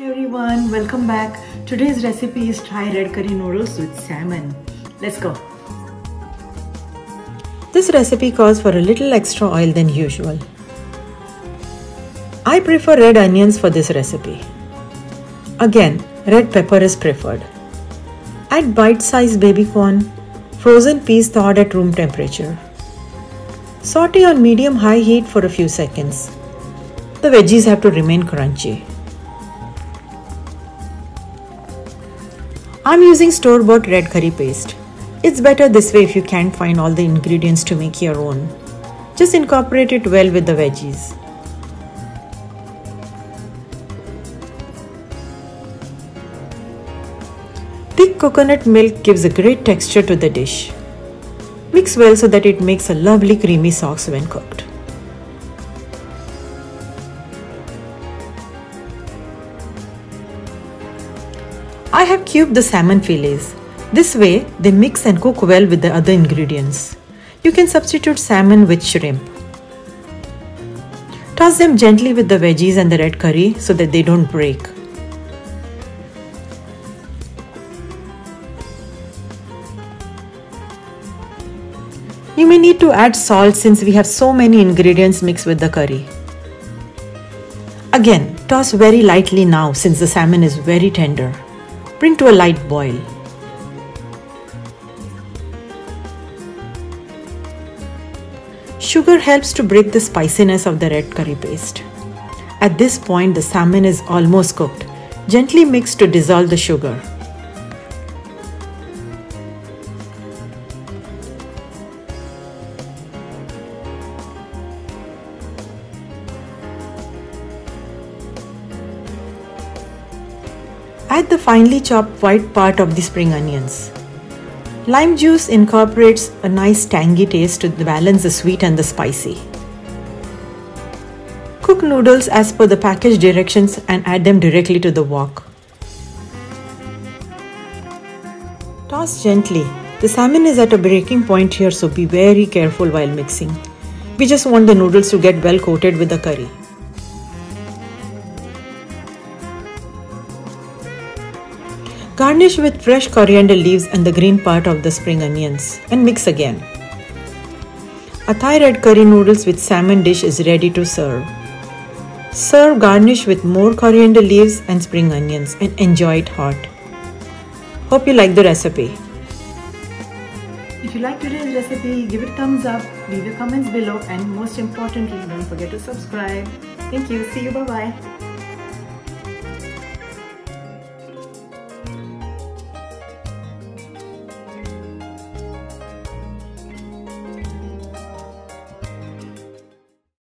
Hi everyone, welcome back. Today's recipe is Thai red curry noodles with salmon. Let's go. This recipe calls for a little extra oil than usual. I prefer red onions for this recipe. Again, red pepper is preferred. Add bite-sized baby corn, frozen peas thawed at room temperature. Saute on medium-high heat for a few seconds. The veggies have to remain crunchy. I'm using store-bought red curry paste. It's better this way if you can't find all the ingredients to make your own. Just incorporate it well with the veggies. Thick coconut milk gives a great texture to the dish. Mix well so that it makes a lovely creamy sauce when cooked. I have cubed the salmon fillets. This way, they mix and cook well with the other ingredients. You can substitute salmon with shrimp. Toss them gently with the veggies and the red curry so that they don't break. You may need to add salt since we have so many ingredients mixed with the curry. Again, toss very lightly now since the salmon is very tender. Bring to a light boil. Sugar helps to break the spiciness of the red curry paste. At this point, the salmon is almost cooked. Gently mix to dissolve the sugar. Add the finely chopped white part of the spring onions. Lime juice incorporates a nice tangy taste to balance the sweet and the spicy. Cook noodles as per the package directions and add them directly to the wok. Toss gently. The salmon is at a breaking point here, so be very careful while mixing. We just want the noodles to get well coated with the curry. Garnish with fresh coriander leaves and the green part of the spring onions and mix again. A Thai red curry noodles with salmon dish is ready to serve. Serve garnish with more coriander leaves and spring onions and enjoy it hot. Hope you like the recipe. If you like today's recipe, give it a thumbs up, leave your comments below, and most importantly, don't forget to subscribe. Thank you. See you. Bye-bye.